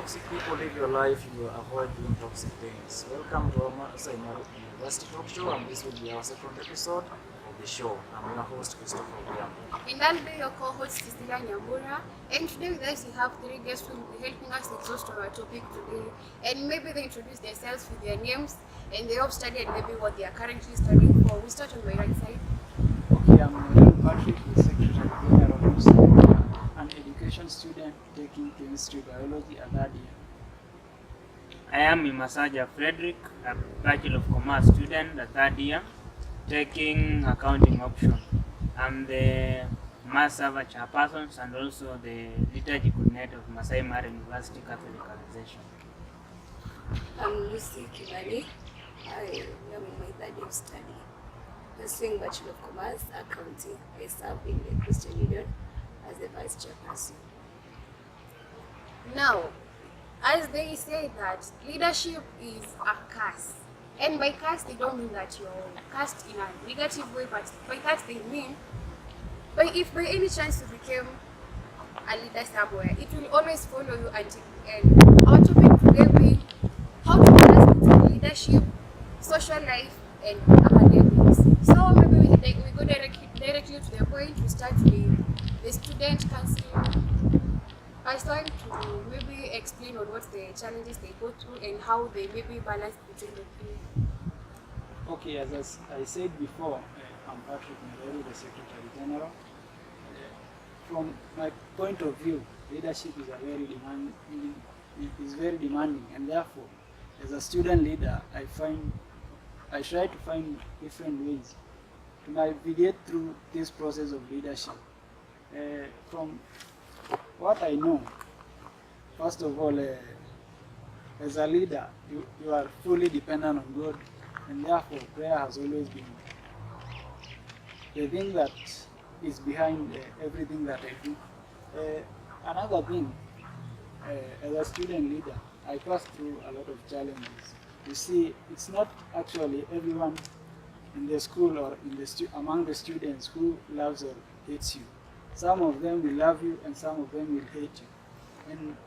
toxic people live your life, you avoid doing toxic things. Welcome to our Maasai Mara University Talk Show, and this will be our second episode of the show. I'm your host, Christopher Odhiambo. And I'll be your co-host, Cecilia Nyambura. And today with us, we have three guests who will be helping us exhaust our topic today. And maybe they introduce themselves with their names and they have studied and maybe what they are currently studying for. We start on my right side. Okay, I'm Patrick, the Secretary General of Maasai, an education student taking chemistry, biology, and third year. I am Masaja Frederick, a Bachelor of Commerce student, the third year, taking accounting option. I'm the mass server chairperson and also the liturgy coordinator of Maasai Mara University Catholic Organization. I'm Lucy Kibali. I am in my third year of study. Pursuing Bachelor of Commerce, Accounting. I serve in the Christian Union as the Vice Chairperson. Now, as they say that leadership is a curse. And by curse, they don't mean that you're cursed in a negative way, but by curse they mean, if by any chance you became a leader somewhere, it will always follow you until the end. Our topic today will be how to balance between leadership, social life, and academics. So maybe we go directly to the point. We start with the student council. I start to maybe explain on what the challenges they go through and how they maybe balance between the two. Okay, as I said before, I'm Patrick Meleru, the Secretary General. From my point of view, leadership is very demanding, and therefore, as a student leader, I try to find different ways to navigate through this process of leadership. From what I know, first of all, as a leader, you are fully dependent on God, and therefore prayer has always been the thing that is behind everything that I do. Another thing, as a student leader, I pass through a lot of challenges. You see, it's not actually everyone in the school or among the students who loves or hates you. Some of them will love you and some of them will hate you. And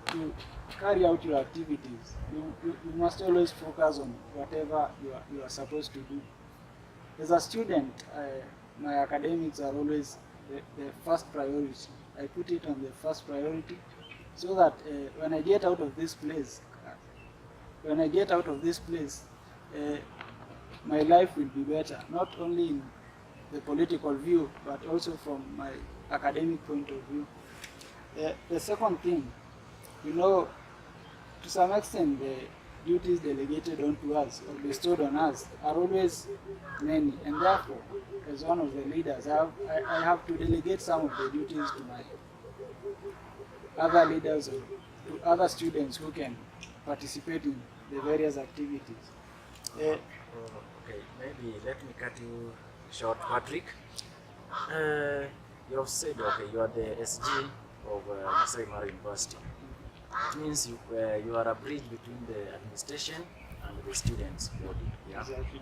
to carry out your activities, you must always focus on whatever you are supposed to do. As a student, my academics are always the first priority. I put it on the first priority so that when I get out of this place, my life will be better, not only in the political view, but also from my academic point of view. The second thing, to some extent, the duties delegated onto us or bestowed on us are always many, and therefore, as one of the leaders, I have to delegate some of the duties to my other leaders or to other students who can participate in the various activities. Okay, maybe let me cut you short, Patrick. You have said, okay, you are the SG of Maasai Mara University. It means you are a bridge between the administration and the students' body. Yeah? Exactly.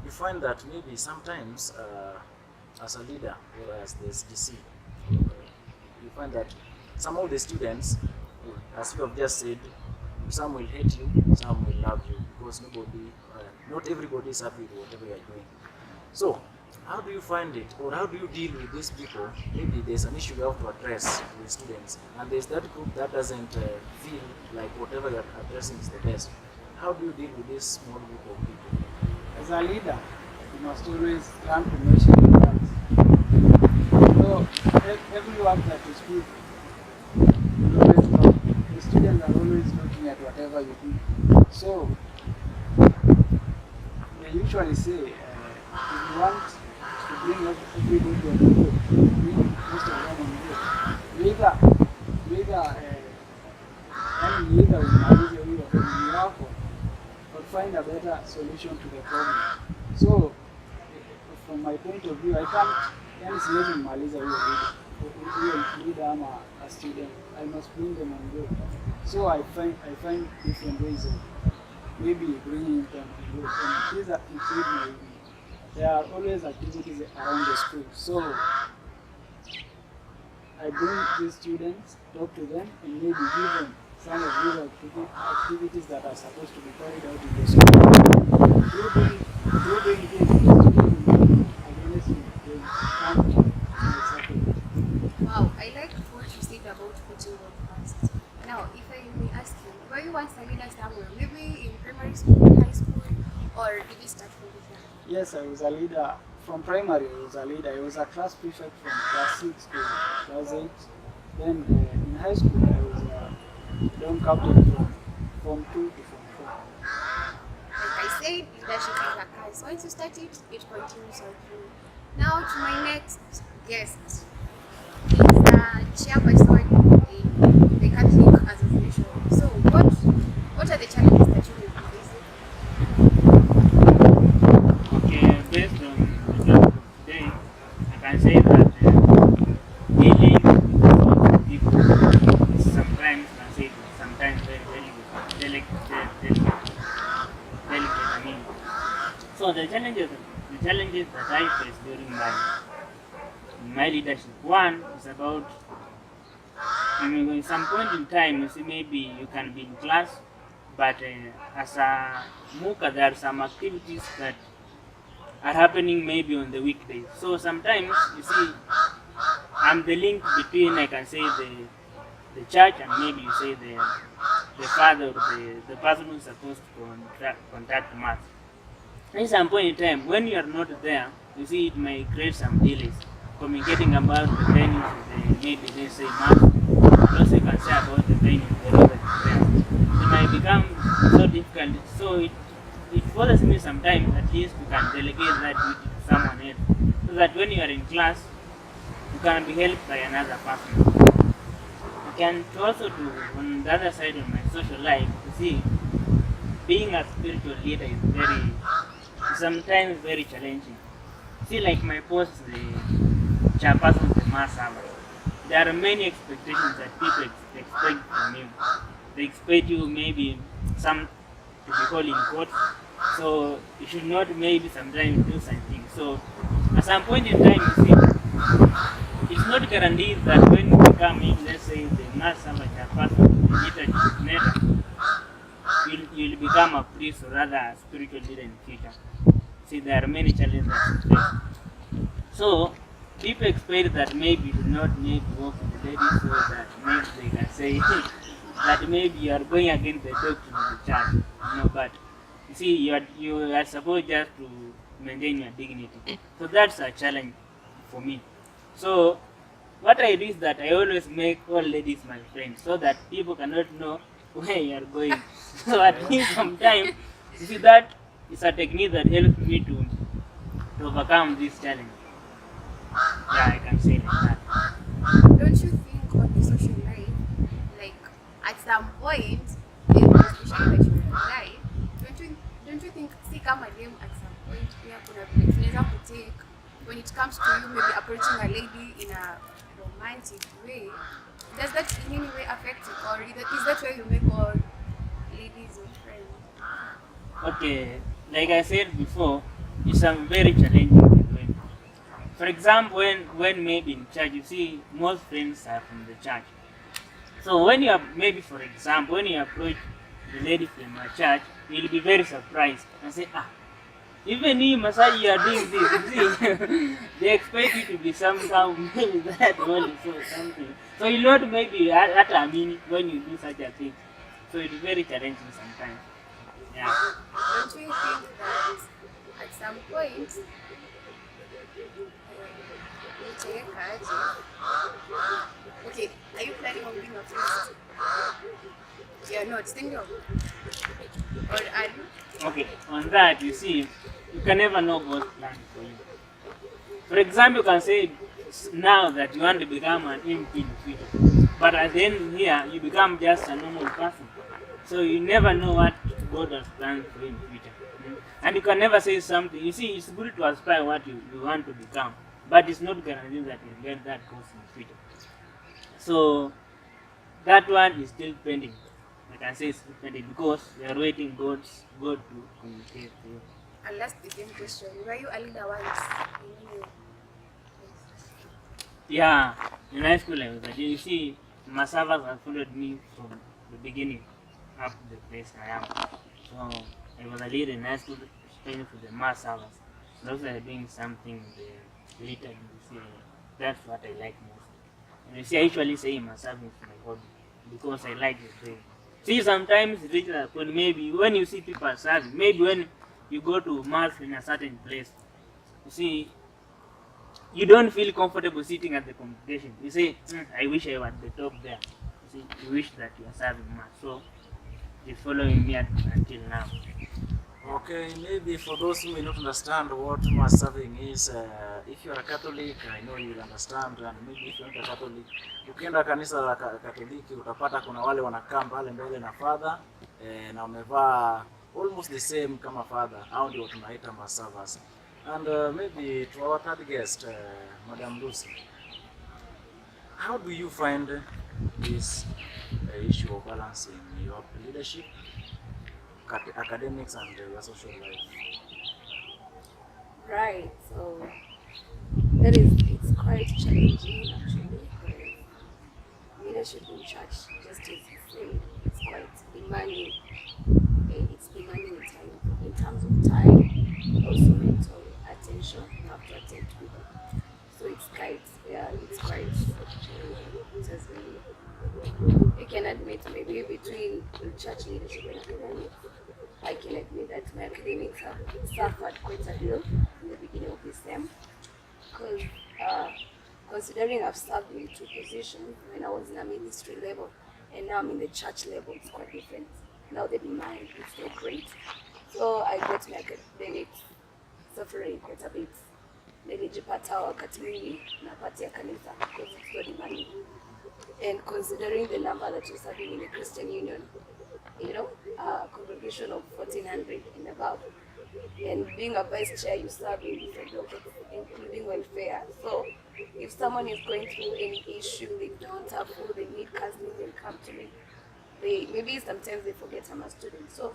You find that maybe sometimes, as a leader or as the SGC, you find that some of the students, as you have just said, some will hate you, some will love you, because not everybody is happy with whatever you are doing. So, how do you find it, or how do you deal with these people? Maybe there's an issue you have to address with students, and there's that group that doesn't feel like whatever you're addressing is the best. How do you deal with this small group of people? As a leader, you must always learn to measure your words. So, every work that is good, you always know. The students are always looking at whatever you do. So, they usually say, if you want to bring everybody on board, bring most of them on board. Either umalize huyo familia yako or find a better solution to the problem. So, from my point of view, I can't siwezi umaliza huyo leader ama a student. I must bring them on board. So I find different ways of maybe bringing them on board. And these are include there are always activities around the school. So I bring these students, talk to them, and maybe give them some of these activities that are supposed to be carried out in the school. Through doing things, against the country. Wow, I like what you said about putting on first. Now, if I may ask you, were you once a leader somewhere, maybe in primary school, high school, or did you start from there? Yes, I was a leader. From primary, I was a leader. I was a class prefect from class 6 to class 8. Then in high school, I was a dome captain from Form 2 to Form 4. Like I said, leadership is a curse. Once you start it, it continues on through. Now to my next guest. He's a chairperson in the Catholic Association. So what are the challenges that you will be facing? Okay, based on the topic of today, I can say that dealing with people is sometimes sensitive, sometimes very delicate. I mean, so the challenges that I face during my leadership. One is about, in some point in time, you see, maybe you can be in class, but as a MUCA, there are some activities that are happening maybe on the weekdays. So sometimes, you see, I'm the link between, I can say, the church and maybe you say the father or the person who's supposed to contact mass. At some point in time, when you are not there, you see, it may create some delays. Communicating about the venues, maybe they say mass, also you can say about the venue, the road that is there. It might become so difficult. So it bothers me sometimes, at least you can delegate that duty to someone else. So that when you are in class, you can be helped by another person. You can also do, on the other side of my social life, you see, being a spiritual leader is sometimes very challenging. See, like my post, the chairperson of the Maasai Mara. There are many expectations that people expect from you. They expect you maybe some to be called in court, so you should not maybe sometimes do something. So at some point in time, you see, it's not guaranteed that when you become, let's say, the Maasai Mara chairperson, the leader, you'll become a priest or rather a spiritual leader in the future. See, there are many challenges that so people expect that maybe you should not maybe work with the ladies so that maybe they can say that maybe you are going against the doctrine of the church. But you see, you are supposed just to maintain your dignity. So that's a challenge for me. So what I do is that I always make all ladies my friends so that people cannot know where you are going. So at least sometimes, you see, that is a technique that helps me to overcome this challenge. Yeah, I can say like that. Don't you think on the social life, like at some point, especially the children life, don't you think see come a name at some point where tunaweza kutake when it comes to you maybe approaching a lady in a romantic way, does that in any way affect you, or is that where you make all ladies your friends? Okay, like I said before, it's very challenging. For example, when maybe in church, you see most friends are from the church. So when you are, maybe for example, when you approach the lady from a church, you'll be very surprised and say, even you, Masai, you are doing this. You see, they expect you to be somehow maybe that only, so something. So you not maybe at a minute when you do such a thing. So it's very challenging sometimes. Yeah. Don't you think that at some point okay, are you planning on being a priest? You're not single? Or are you? Okay, on that, you see, you can never know God's plan for you. For example, you can say now that you want to become an MP in the future, but at the end here, you become just a normal person. So you never know what God has planned for you in the future. And you can never say something. You see, it's good to aspire what you want to become, but it's not guaranteed that you'll get that course in the future. So that one is still pending. I can say it's still pending because we are waiting God to communicate to you. And last the same question. Were you a leader once? Yeah, in high school I was like, you see, Masavas have followed me from the beginning up to the place I am. So I was a leader in high school, especially for the Masavas. And also I'm doing something with the litter in this area. That's what I like most. And you see, I usually say Masavas is my hobby because I like the trade. See, sometimes it reaches a point, maybe when you see people serving, maybe when you go to mass in a certain place, you see, you don't feel comfortable sitting at the congregation. You say, I wish I was at the top there. You see, you wish that you are serving mass. So, it's following me until now. Okay, maybe for those who may not understand what mass serving is, if you are a Catholic, I know you will understand, and maybe if you are not a Catholic, ukienda kanisa la Katoliki utapata kuna wale wanakaa pale mbele na father na wamevaa almost the same kama father, au ndio tunaita mass servers. And maybe to our third guest, Madam Lucy, how do you find this issue of balancing your leadership, academics, and your social life? Right, so it's quite challenging actually, because leadership in church, just as you say, it's quite demanding. It's demanding in terms of time, also mental attention. You have to attend to people. So it's quite challenging. It has been, I can admit, maybe between the church leadership and academics, I can admit that my academics have suffered quite a deal in the beginning of this term, because considering I've served in two positions when I was in a ministry level and now I'm in the church level, it's quite different. Now the demand is so great. So I get my academics suffering quite a bit. Nilijipata wakati mwingi napatia kanisa because it's so demanding. And considering the number that you're serving in the Christian Union, you know, a congregation of 1,400 and above, and being a vice chair, you serve in different locations, including welfare. So if someone is going through any issue, they don't have food, they need counseling, they'll come to me. Maybe sometimes they forget I'm a student. So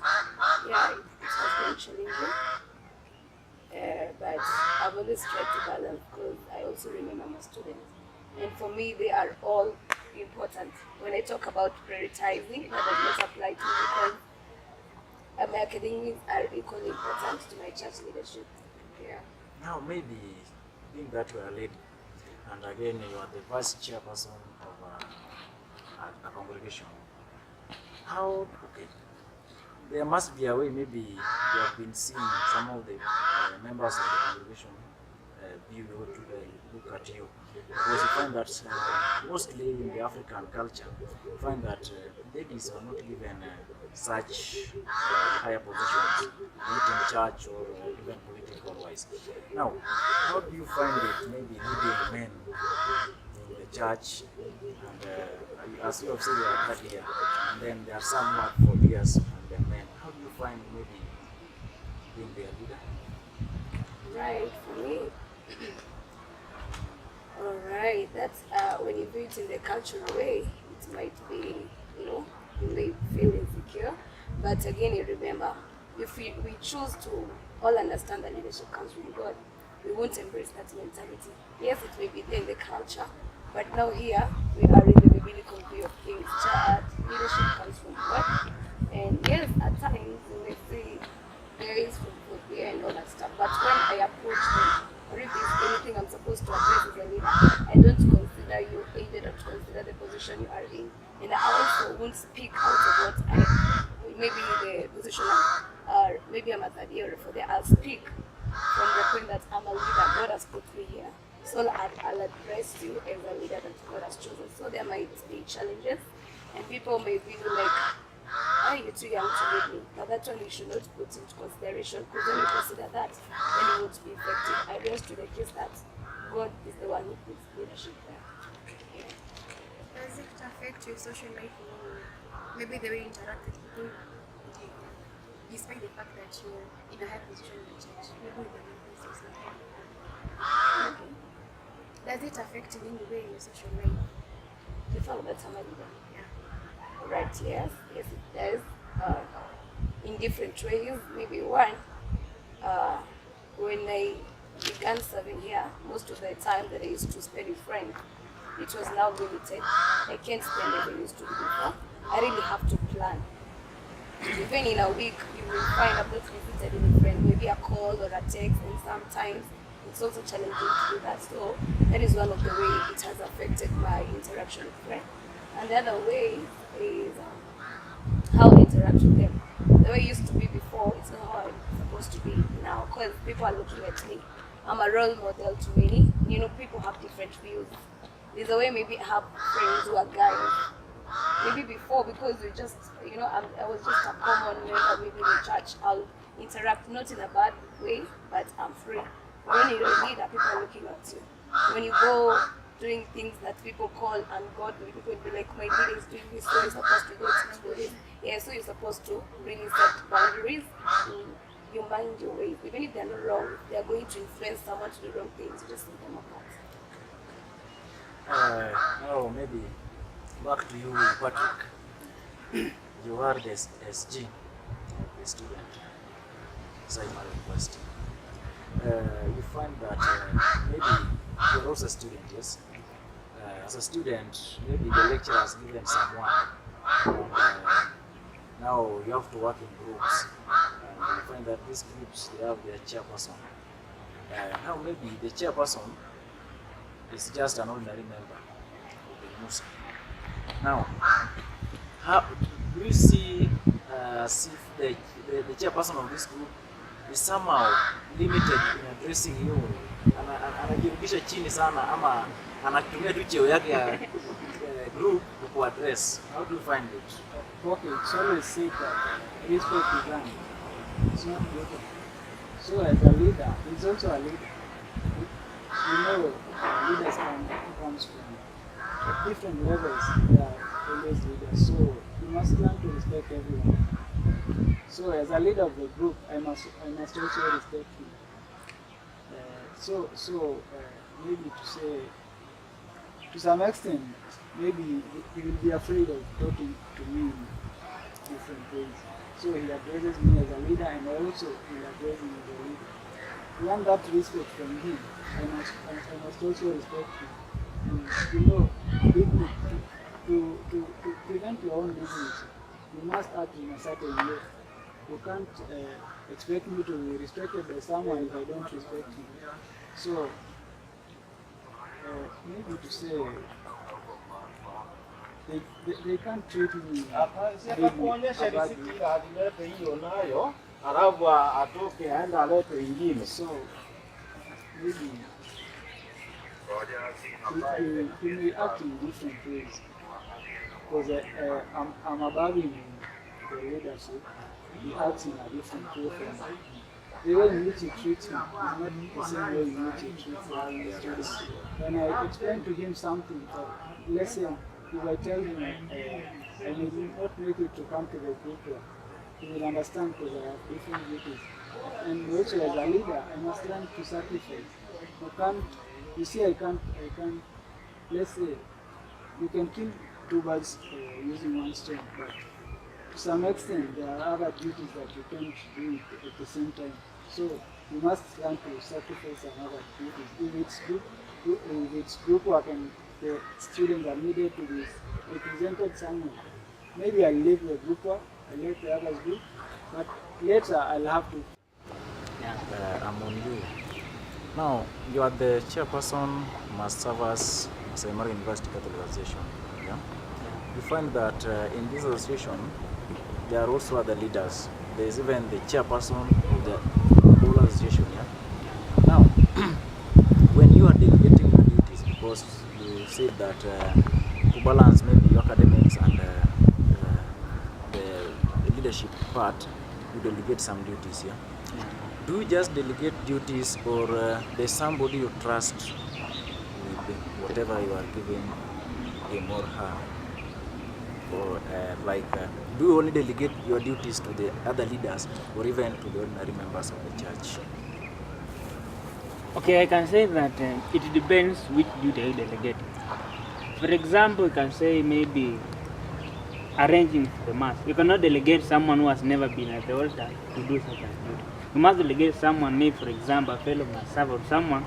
yeah, it has been challenging. But I've always tried to balance because I also remember I'm a student. And for me, they are all important. When I talk about prioritizing, that does not apply to me because my academics are equally important to my church leadership. Yeah. Now, maybe being that you are a lady, and again you are the vice chairperson of a congregation, there must be a way, maybe you have been seeing some of the members of the congregation view you to look at you, because you find that mostly in the African culture, you find that ladies are not given such higher positions, be it in church or even political wise. Now, how do you find it, maybe leading men in the church, and as you have said, you are third year, and then there are some who are 4 years, and then men. How do you find maybe being their leader? Right, for me. Alright, that's when you view it in the cultural way, it might be, you may feel insecure. But again, you remember, if we choose to all understand that leadership comes from God, we won't embrace that mentality. Yes, it may be there in the culture, but now here we are in the biblical view of things. Leadership comes from God. And yes, at times you may see there is from here and all that stuff. But when I approach them, or if there's anything I'm supposed to address as a leader, I don't consider you aided or consider the position you are in. And I also won't speak out of what maybe the position maybe I'm a third year or fourth year, I'll speak from the point that I'm a leader, God has put me here. So I'll address you as a leader that God has chosen. So there might be challenges, and people may feel like, you're too young to lead me. But that one you should not put into consideration, because when you consider that, then you won't be effective. I rest to the case that God is the one who puts leadership there. Yeah. Does it affect your social life or maybe the way you interact with people, despite the fact that you're in a high position in the church? Maybe the business is not. Okay. Does it affect in any way your social life? The fact that I'm a leader. Yeah. Right, yes, it does. In different ways. Maybe one, when I began serving here, most of the time that I used to spend with friends, it was now limited. I can't spend as I used to do before. I really have to plan. Even in a week, you will find I'm not visited with a friend, maybe a call or a text, and sometimes it's also challenging to do that. So that is one of the ways it has affected my interaction with friends. And the other way is how I interact with them. The way it used to be before, it's not how I'm supposed to be now, because people are looking at me. I'm a role model to many. You know, people have different views. There's a way maybe I have friends who are guys. Maybe before, because we just, you know, I was just a common member, maybe in the church, I'll interact, not in a bad way, but I'm free. When you're a leader, people are looking at you. When you go doing things that people call ungodly, people will be like, my leader is doing this, so you're supposed to do this. Yeah, so you're supposed to really set boundaries. You mind your ways. Even if they're not wrong, they're going to influence someone to do wrong things, you just leave them apart. Now maybe back to you, Patrick. You are the SG of the student, Maasai Mara University. You find that maybe you're also a student, yes? As a student, maybe the lecturer has given someone, and now you have to work in groups. And you find that these groups, they have their chairperson. Now maybe the chairperson is just an ordinary member of the MUSA. Now, how do you see as if the chairperson of this group is somehow limited in addressing you? Anajirudisha chini sana ama anatumia tu cheo yake ya group to address? How do you find it? Okay, it's always said that respect is earned. It's not given. So as a leader, he's also a leader. You know, leaders comes from different levels. They are always leaders. So you must learn to respect everyone. So as a leader of the group, I must also respect him. Maybe to say, to some extent, maybe he will be afraid of talking to me in different ways. So he addresses me as a leader, and also he addresses me as a leader. To learn that respect from him, I must also respect him. And, you know, to prevent your own dignity, you must act in a certain way. You can't expect me to be respected by someone if I don't respect him. So, maybe to say, they can't treat me so maybe he may act in different ways, because I'm above him in the leadership. He acts in a different way from me. The way in which he treats me is not the same way in which he treats the students. When I explain to him something, let's say if I tell him I may not make it to come to the group, he will understand because I have different duties. And also as a leader, I must learn to sacrifice. I can't, let's say, you can kill two birds using one stone, but to some extent there are other duties that you can't do at the same time. So you must learn to sacrifice some other duties. If it's group work and the students are needed to be represented somewhere, maybe I'll leave the group work, I'll let the others do, but later I'll have to. I'm on you. Now, you are the chairperson, must serve as Maasai Mara University Catholic Association. Yeah? You find that in this association, there are also other leaders. There is even the chairperson of the whole association. Yeah? Now, when you are delegating your duties, because you said that to balance maybe your academics and the leadership part, you delegate some duties. Yeah? Do you just delegate duties, or there's somebody you trust with whatever you are giving him or her? Or do you only delegate your duties to the other leaders or even to the ordinary members of the church? Okay, I can say that it depends which duty you delegate. For example, you can say maybe arranging the mass. You cannot delegate someone who has never been at the altar to do such a duty. You must delegate someone, maybe for example, a fellow mass server, or someone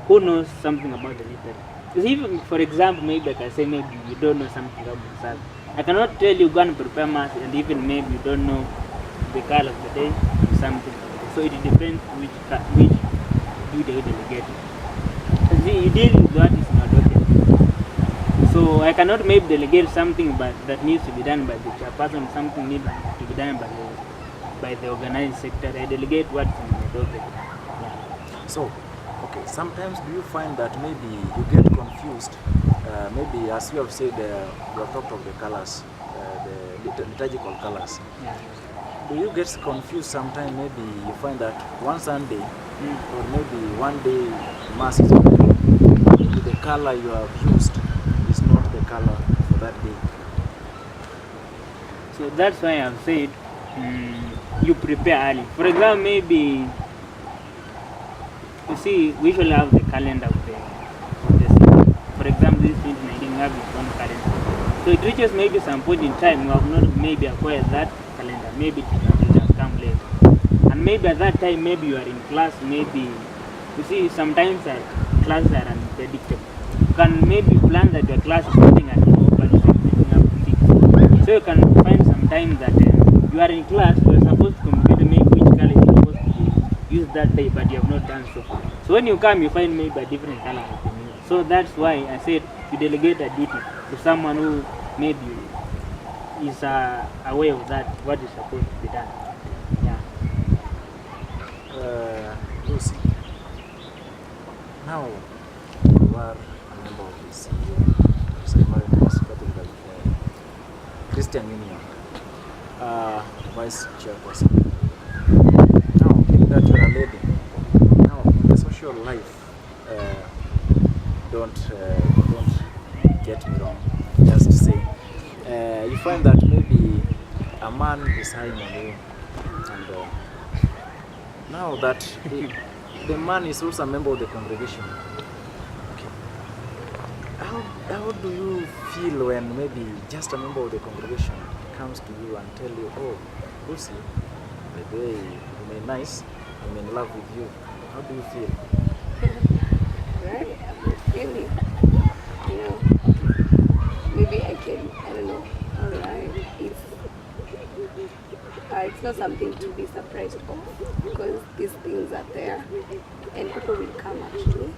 who knows something about the liturgy. Because even, for example, maybe I can say maybe you don't know something about math. I cannot tell you go and prepare math, and even maybe you don't know the color of the day or something. So it depends which duty you delegate. See, you deal with what is not okay. So I cannot maybe delegate something but that needs to be done by the chairperson, something needs to be done by the organized sector. I delegate what's in my docket. Yeah. So, okay, sometimes do you find that maybe you get confused? Maybe as you have said, you have talked of the colors, the liturgical colors. Yeah. Do you get confused sometimes? Maybe you find that one Sunday or maybe one day mass is over, maybe the color you have used is not the color for that day. So that's why I've said you prepare early. For example, maybe you see we usually have the calendar of the city. For example, this 2019 we have its own calendar. So it reaches maybe some point in time we have not maybe acquired that calendar. Maybe it has come late. And maybe at that time maybe you are in class, maybe you see sometimes classes are unpredictable. You can maybe plan that your class is starting at 4 but it's ending up to 6. So you can find some time that you are in class, you are supposed to communicate maybe which color is supposed to be used that day, but you have not done so. So when you come, you find maybe a different color. So that's why I said you delegate a duty to someone who maybe is aware of that, what is supposed to be done. Yeah. Lucy, now you are a member of this Maasai Mara Media Christian Union, vice chairperson. Now, being that you are a lady, now in the social life, don't get me wrong, just to say, you find that maybe a man is high on you, and now that the man is also a member of the congregation. Okay. How do you feel when maybe just a member of the congregation comes to you and tell you, oh, Lucy, the way you may nice, I'm in love with you. How do you feel? Right? I'm feeling, you know, maybe I don't know, alright, it's not something to be surprised of because these things are there and people will come actually.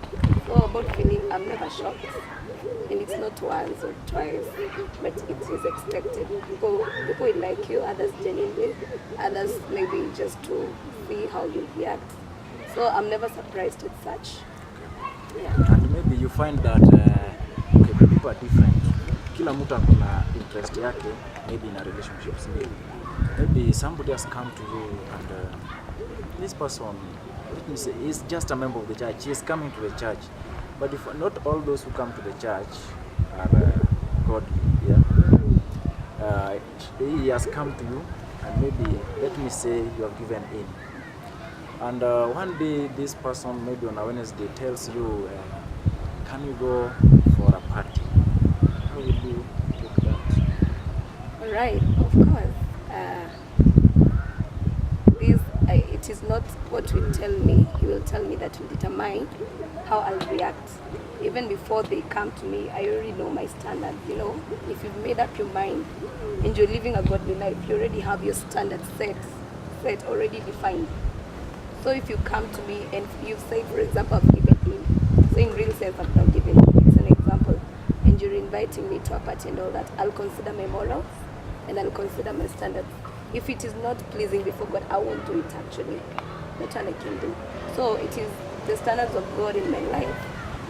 So about feeling, I'm never shocked, and it's not once or twice, but it is expected. People will like you, others genuinely, others maybe just to see how you react. So I'm never surprised at such. Yeah. And maybe you find that okay, people are different. Kila mtu akona interest yake, maybe in a relationships. Maybe somebody has come to you and this person, let me say, is just a member of the church. He is coming to the church. But if not all those who come to the church are godly, yeah. He has come to you and maybe, let me say, you have given in. And one day this person, maybe on a Wednesday, tells you, can you go for a party? How will you take that? Alright, of course. It is not what will tell me. He will tell me that will determine how I'll react. Even before they come to me, I already know my standard. You know, if you've made up your mind and you're living a godly life, you already have your standards set already defined. So if you come to me and you say, for example, I've given in, so in real sense I've not given in, it's an example, and you're inviting me to a party and all that, I'll consider my morals and I'll consider my standards. If it is not pleasing before God, I won't do it actually. That's what I can do. So it is the standards of God in my life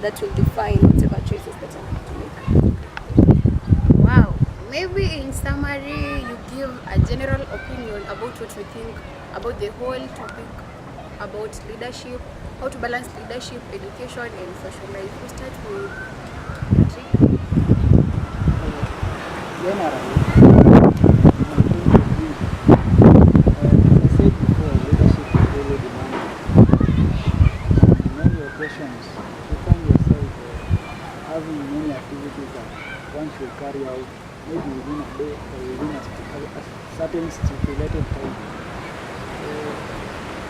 that will define whatever choices that I have to make. Wow. Maybe in summary, you give a general opinion about what you think about the whole topic about leadership, how to balance leadership, education, and social life. We start with Patrick. Generally, I said before, leadership is very demanding. In many occasions, you find yourself having many activities that one should carry out, maybe within a day or within a certain stipulated time.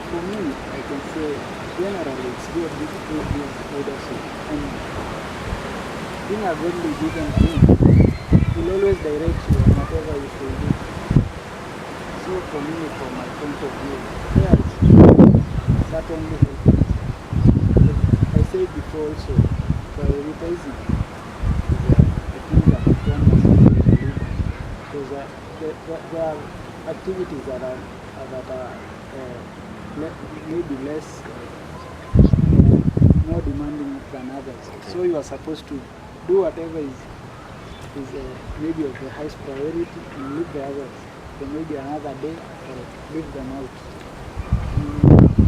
For me, I can say generally it's good to give leadership. And being a godly given thing will always direct you on whatever you should do. So for me, from my point of view, yes, certainly helps. I said before also, prioritizing is a thing that one must do, because there are activities that are maybe less more demanding than others. So you are supposed to do whatever is maybe of the highest priority and leave the others. Then maybe another day or leave them out.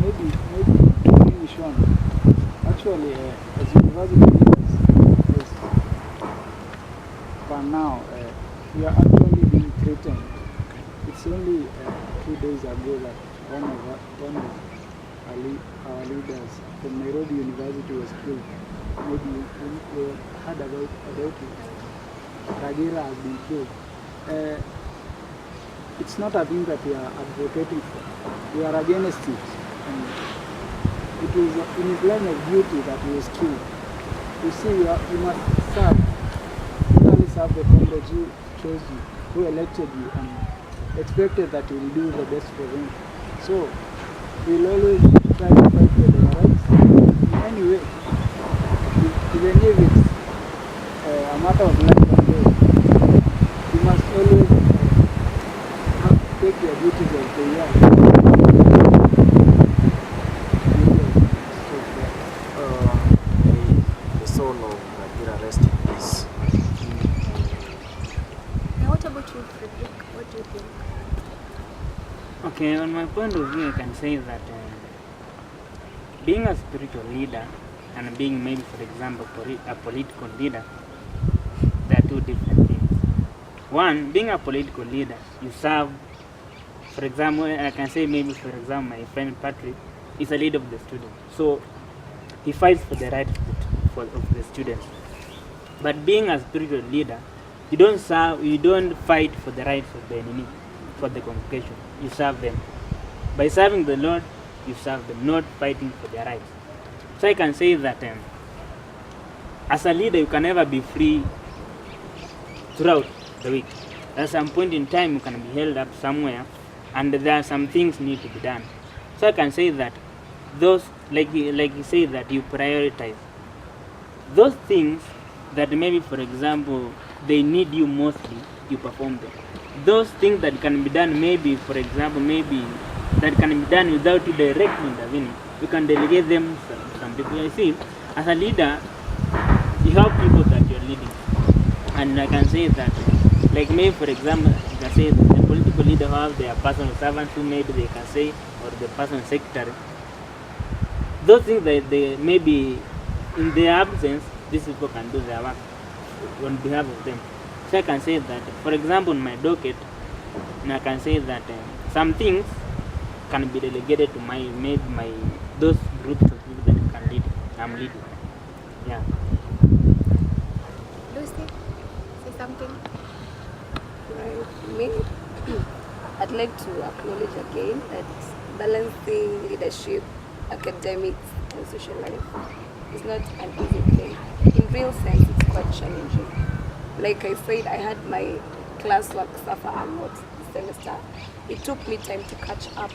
Maybe to finish one. Actually, as university leaders, for now, we are actually being threatened. It's only 2 days ago that one of our leaders from Nairobi University was killed. Maybe we heard about it. Ragira has been killed. It's not a thing that we are advocating for. We are against it. And it was in his line of duty that he was killed. You see, you must serve. Only serve the comrades who chose you, who elected you, and expected that you will do the best for them. So we'll always try to fight for their rights. Anyway, even if it's a matter of life and death, you must always take your duties as they are. The soul of Ragira rest in peace. Now, what about you, Frederick? What do you think? Okay, on my point of view, I can say that being a spiritual leader and being maybe, for example, a political leader, they are two different things. One, being a political leader, you serve, for example, I can say maybe, for example, my friend Patrick is a leader of the students. So he fights for the rights of the students. But being a spiritual leader, you don't fight for the rights of the enemy, for the congregation. You serve them. By serving the Lord, you serve them, not fighting for their rights. So I can say that as a leader, you can never be free throughout the week. At some point in time, you can be held up somewhere, and there are some things need to be done. So I can say that those, like you say, that you prioritize those things that maybe, for example, they need you mostly, you perform them. Those things that can be done, maybe, for example, maybe that can be done without you directly intervening, you can delegate them to some people. You see, as a leader, you have people that you're leading. And I can say that, like maybe, for example, you can say the political leader who have their personal servants who maybe they can say, or the personal secretary. Those things that they maybe in their absence, these people can do their work on behalf of them. So I can say that, for example, in my docket, and I can say that some things can be delegated to those groups of people that can lead. I'm leading. Yeah. Lucy, say something. Right. Me, I'd like to acknowledge again that balancing leadership, academics, and social life is not an easy thing. In real sense, it's quite challenging. Like I said, I had my classwork suffer a lot this semester. It took me time to catch up.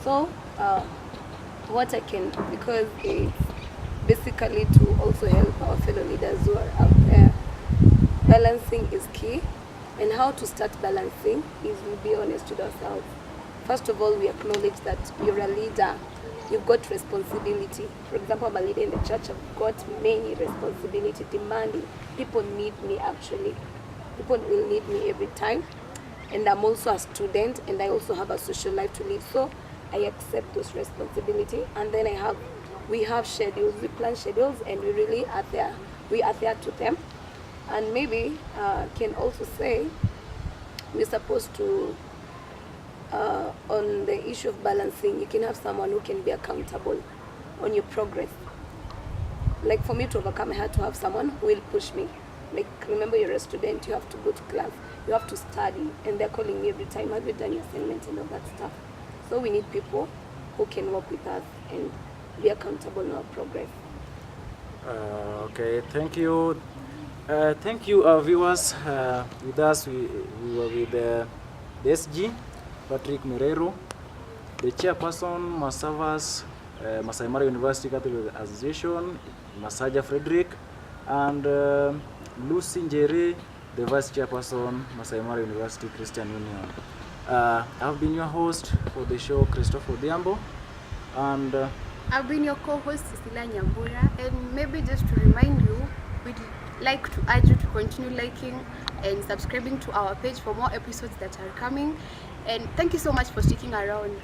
So, what I can, because it's basically to also help our fellow leaders who are out there, balancing is key. And how to start balancing is we'll be honest with ourselves. First of all, we acknowledge that you're a leader. You've got responsibility. For example, I'm a leader in the church. I've got many responsibility, demanding. People need me actually. People will need me every time. And I'm also a student, and I also have a social life to live. So I accept those responsibility. And then we have schedules. We plan schedules, and we really adhere to them. And maybe can also say we're supposed to, on the issue of balancing, you can have someone who can be accountable on your progress. Like for me to overcome, I had to have someone who will push me. Like, remember, you're a student, you have to go to class, you have to study, and they're calling me every time, have you done your assignment and all that stuff. So we need people who can work with us and be accountable on our progress. Okay, thank you. Thank you, viewers. With us, we were with the SG, Patrick Merero, the chairperson, Masavas, Maasai Mara University Catholic Association, Masaja Frederick, and Lucy Njeri, the vice chairperson, Maasai Mara University Christian Union. I've been your host for the show, Christopher Odhiambo, and I've been your co-host Cecilia Nyambura, and maybe just to remind you, we'd like to urge you to continue liking and subscribing to our page for more episodes that are coming. And thank you so much for sticking around.